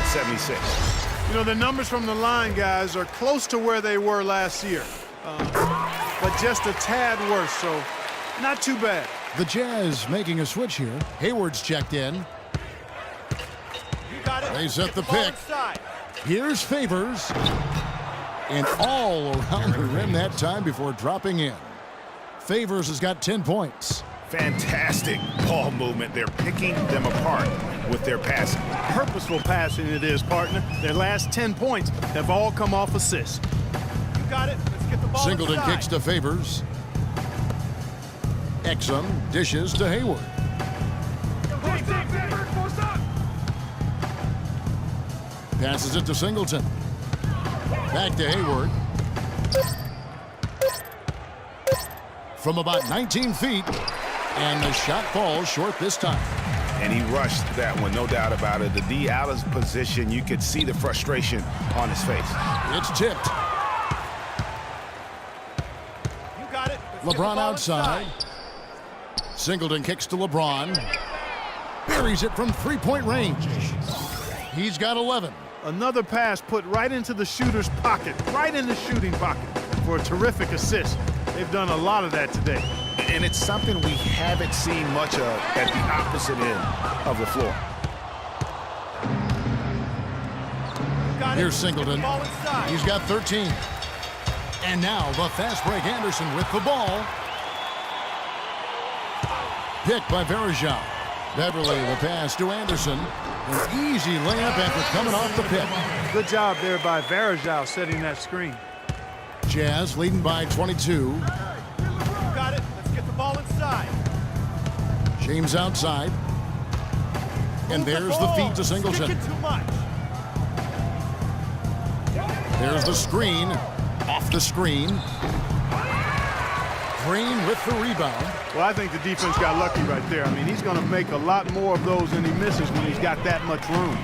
76. You know, the numbers from the line, guys, are close to where they were last year. But just a tad worse, so not too bad. The Jazz making a switch here. Hayward's checked in. You got it. They set the pick. Inside. Here's Favors. And all around the rim that time before dropping in. Favors has got 10 points. Fantastic ball movement. They're picking them apart with their passing. Purposeful passing it is, partner. Their last 10 points have all come off assists. You got it. Let's get the ball Singleton inside. kicks to Favors. Exum dishes to Hayward. Passes it to Singleton. Back to Hayward. From about 19 feet. And the shot falls short this time. And he rushed that one, no doubt about it. The D out of position, you could see the frustration on his face. It's tipped. You got it. Let's get the LeBron ball outside. inside. Singleton kicks to LeBron. Buries it from three-point range. He's got 11. Another pass put right into the shooter's pocket, right in the shooting pocket for a terrific assist. They've done a lot of that today. And it's something we haven't seen much of at the opposite end of the floor. You got it. Here's Let's get the Singleton. ball inside. He's got 13. And now the fast break Anderson with the ball. Picked by Varejao. Beverly the pass to Anderson. An easy layup after coming off the pick. Good job there by Varejao setting that screen. Jazz leading by 22. You got it. Let's get the ball inside. James outside. And there's the feed to Singleton. Sticking too much. There's the screen. Off the screen. Green with the rebound. Well, I think the defense got lucky right there. I mean, he's going to make a lot more of those than he misses when he's got that much room.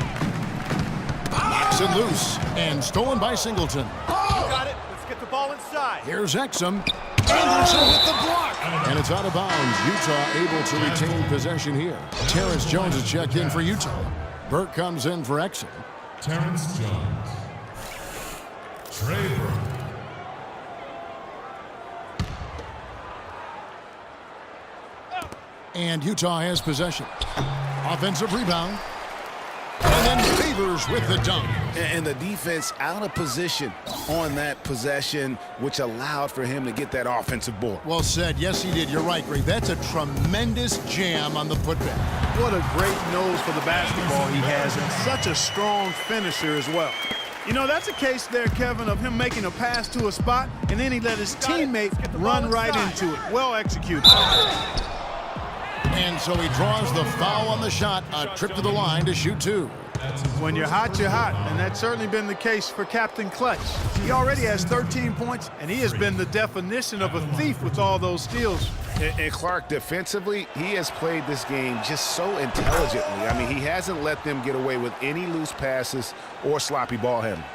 Knocks it loose. And stolen by Singleton. You got it. Let's get the ball inside. Here's Exum. Anderson with the block. And it's out of bounds. Utah able to retain possession here. Terrence Jones is checked in for Utah. Burke comes in for Exum. Terrence Jones. Trey Burke. And Utah has possession. Offensive rebound. And then Favors with the dunk. And the defense out of position on that possession, which allowed for him to get that offensive board. Well said. Yes, he did. You're right, Greg. That's a tremendous jam on the putback. What a great nose for the basketball he has, and such a strong finisher as well. You know, that's a case there, Kevin, of him making a pass to a spot, and then he let his teammate run right into it. Well executed. And so he draws the foul on the shot. A trip to the line to shoot two. When you're hot, and that's certainly been the case for Captain Clutch. He already has 13 points, and he has been the definition of a thief with all those steals. And Clark, defensively, he has played this game just so intelligently. I mean, he hasn't let them get away with any loose passes or sloppy ball handling.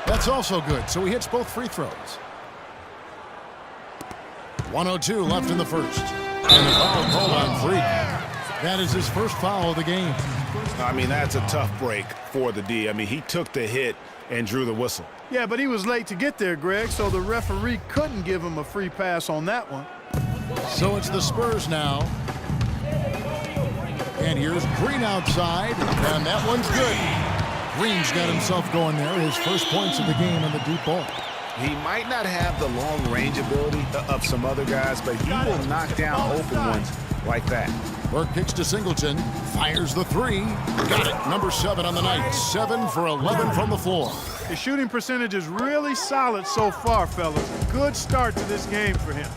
That's also good. So he hits both free throws. 1:02 left in the first. And the foul called on Freak. That is his first foul of the game. I mean, that's a tough break for the D. I mean, he took the hit and drew the whistle. Yeah, but he was late to get there, Greg, so the referee couldn't give him a free pass on that one. So it's the Spurs now. And here's Green outside. And that one's good. Green's got himself going there. His first points of the game on the deep ball. He might not have the long range ability of some other guys, but he will knock down open ones like that. Burke kicks to Singleton. Fires the three. Got it. Number 7 on the night. 7 for 11 from the floor. His shooting percentage is really solid so far, fellas. Good start to this game for him.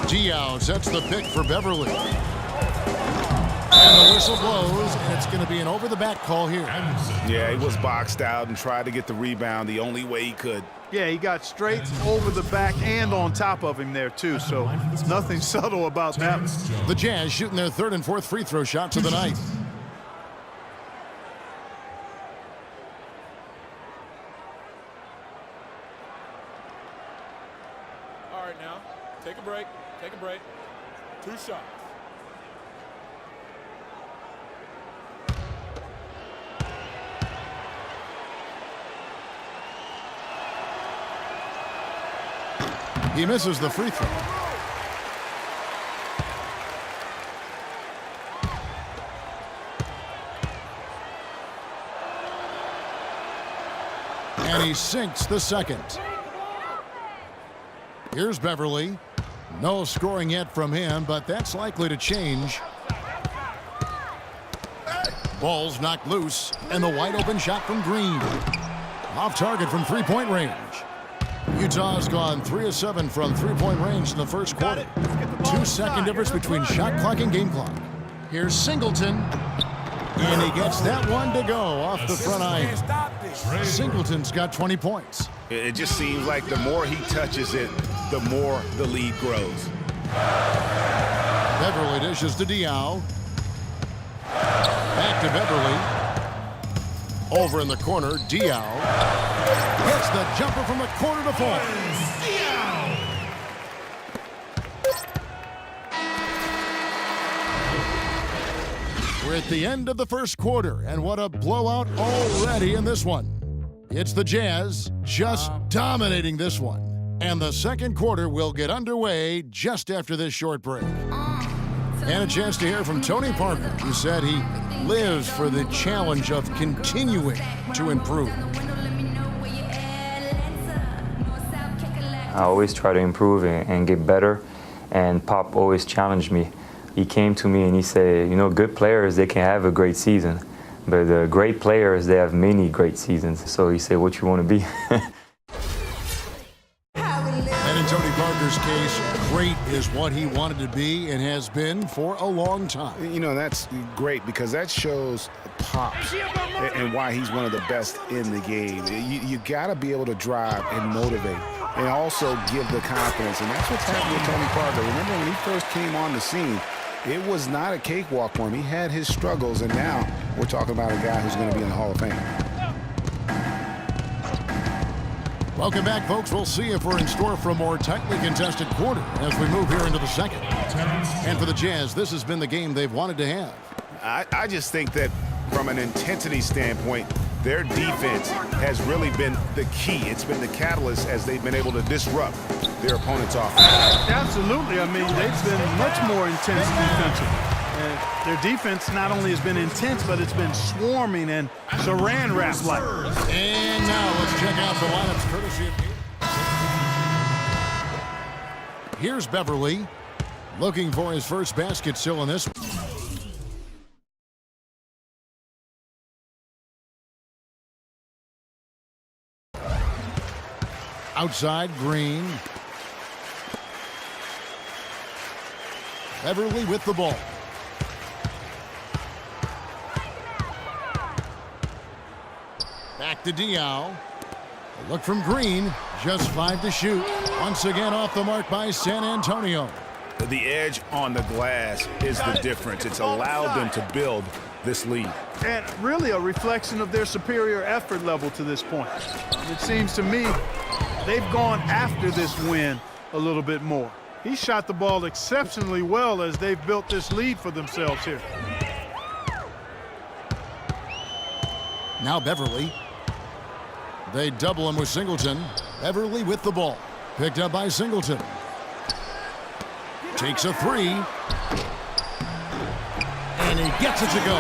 Diaw sets the pick for Beverly. And the whistle blows, and it's going to be an over-the-back call here. Yeah, he was boxed out and tried to get the rebound the only way he could. Yeah, he got straight over the back and on top of him there, too, so nothing subtle about that. The Jazz shooting their 3rd and 4th free throw shots of the night. celebrate. 2 shots. He misses the free throw. And he sinks the second. Here's Beverly. No scoring yet from him, but that's likely to change. Ball's knocked loose, and the wide open shot from Green. Off target from three-point range. Utah's gone 3 of 7 from three-point range in the first quarter. 2-second difference between shot clock and game clock. Here's Singleton. And he gets that one to go off the front iron. Singleton's got 20 points. It just seems like the more he touches it, the more the lead grows. Beverly dishes to Diaw. Back to Beverly. Over in the corner, Diaw. Hits the jumper from the corner to fall. We're at the end of the first quarter, and what a blowout already in this one. It's the Jazz just dominating this one. And the second quarter will get underway just after this short break. And a chance to hear from Tony Parker, who said he lives for the challenge of continuing to improve. I always try to improve and get better, and Pop always challenged me. He came to me and he said, you know, good players, they can have a great season, but the great players, they have many great seasons. So he said, what you want to be? And in Tony Parker's case, great is what he wanted to be and has been for a long time. You know, that's great because that shows Pops and why he's one of the best in the game. You got to be able to drive and motivate and also give the confidence, and that's what's happened with Tony Parker. Remember when he first came on the scene, it was not a cakewalk for him. He had his struggles, and now we're talking about a guy who's going to be in the Hall of Fame. Welcome back, folks. We'll see if we're in store for a more tightly contested quarter as we move here into the second. And for the Jazz, this has been the game they've wanted to have. I just think that from an intensity standpoint, their defense has really been the key. It's been the catalyst as they've been able to disrupt their opponent's offense. Absolutely. I mean, they've been much more intense defensively. And their defense not only has been intense, but it's been swarming and saran wrap-like. And now let's check out the lineups courtesy of... Here's Beverly looking for his first basket still in this one. Outside, Green. Beverly with the ball. Back to Diaw. A look from Green. Just 5 to shoot. Once again off the mark by San Antonio. The edge on the glass is the difference. It's allowed them to build this lead. And really a reflection of their superior effort level to this point. It seems to me they've gone after this win a little bit more. He shot the ball exceptionally well as they've built this lead for themselves here. Now Beverly. They double him with Singleton. Beverly with the ball. Picked up by Singleton. Takes a 3. And he gets it to go.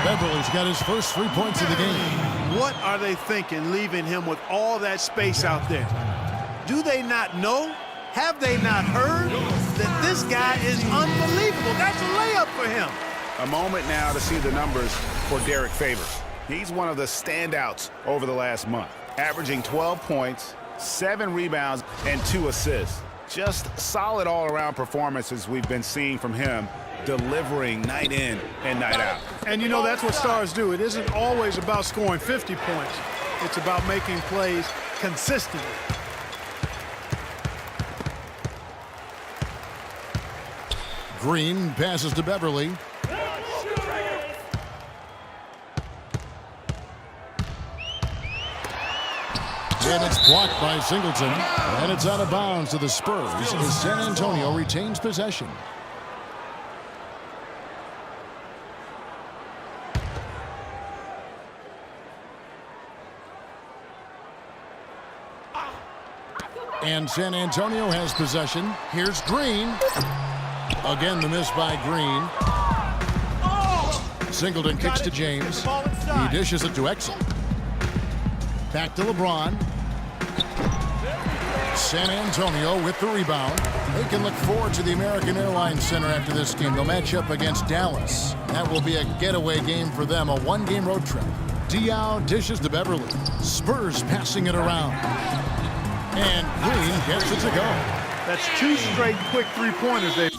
Beverly's got his first 3 points of the game. What are they thinking leaving him with all that space out there? Do they not know? Have they not heard that this guy is unbelievable? That's a layup for him. A moment now to see the numbers for Derek Favors. He's one of the standouts over the last month, averaging 12 points, 7 rebounds, and 2 assists. Just solid all-around performances we've been seeing from him, delivering night in and night out. And you know, that's what stars do. It isn't always about scoring 50 points. It's about making plays consistently. Green passes to Beverly. And it's blocked by Singleton. And it's out of bounds to the Spurs as San Antonio retains possession. And San Antonio has possession. Here's Green. Again, the miss by Green. Singleton kicks to James. He dishes it to Exum. Back to LeBron. San Antonio with the rebound. They can look forward to the American Airlines Center after this game. They'll match up against Dallas. That will be a getaway game for them, a one-game road trip. Diaw dishes to Beverly. Spurs passing it around. And Green gets it to go. That's 2 straight quick three-pointers there.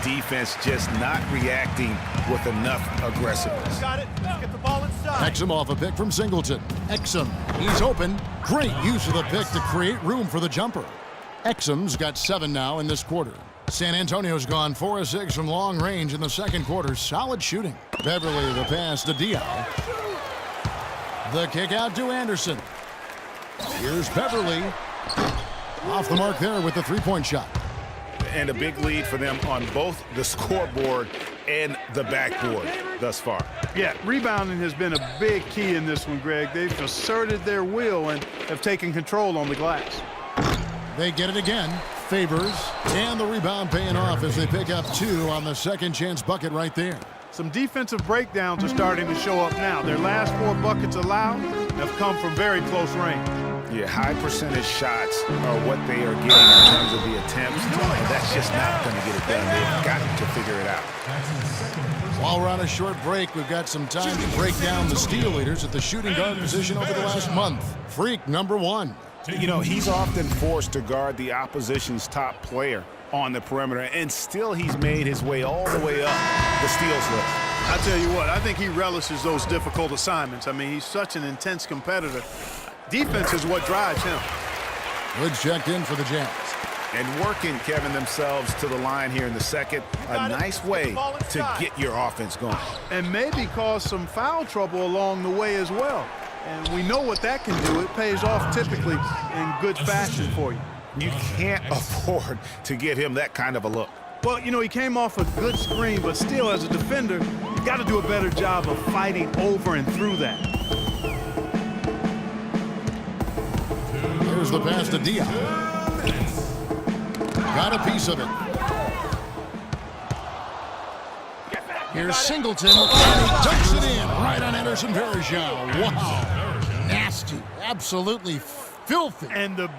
Defense just not reacting with enough aggressiveness. Got it. Let's get the ball inside. Exum off a pick from Singleton. Exum, he's open. Great use of the pick to create room for the jumper. Exum's got 7 now in this quarter. San Antonio's gone 4 of 6 from long range in the second quarter. Solid shooting. Beverly the pass to Diaw. The kick out to Anderson. Here's Beverly. Off the mark there with the three-point shot. And a big lead for them on both the scoreboard and the backboard thus far. Yeah, rebounding has been a big key in this one, Greg. They've asserted their will and have taken control on the glass. They get it again. Favors. And the rebound paying off as they pick up 2 on the second chance bucket right there. Some defensive breakdowns are starting to show up now. Their last 4 buckets allowed have come from very close range. Yeah, high percentage shots are what they are getting in terms of the attempts, and that's just not going to get it done. They've got to figure it out. While we're on a short break, we've got some time to break down the steal leaders at the shooting guard position over the last month. Freak number 1. You know, he's often forced to guard the opposition's top player on the perimeter, and still he's made his way all the way up the steals list. I tell you what, I think he relishes those difficult assignments. I mean, he's such an intense competitor. Defense is what drives him. Woods checked in for the Jazz. And working, Kevin, themselves to the line here in the second. A nice way to get your offense going. And maybe cause some foul trouble along the way as well. And we know what that can do. It pays off typically in good fashion for you. You can't afford to get him that kind of a look. Well, you know, he came off a good screen, but still, as a defender, you got to do a better job of fighting over and through that. Here's the pass to Diaw. Got a piece of it. Here's Singleton, and he ducks it in right on Anderson Varejao. Wow. Nasty. Absolutely filthy. And the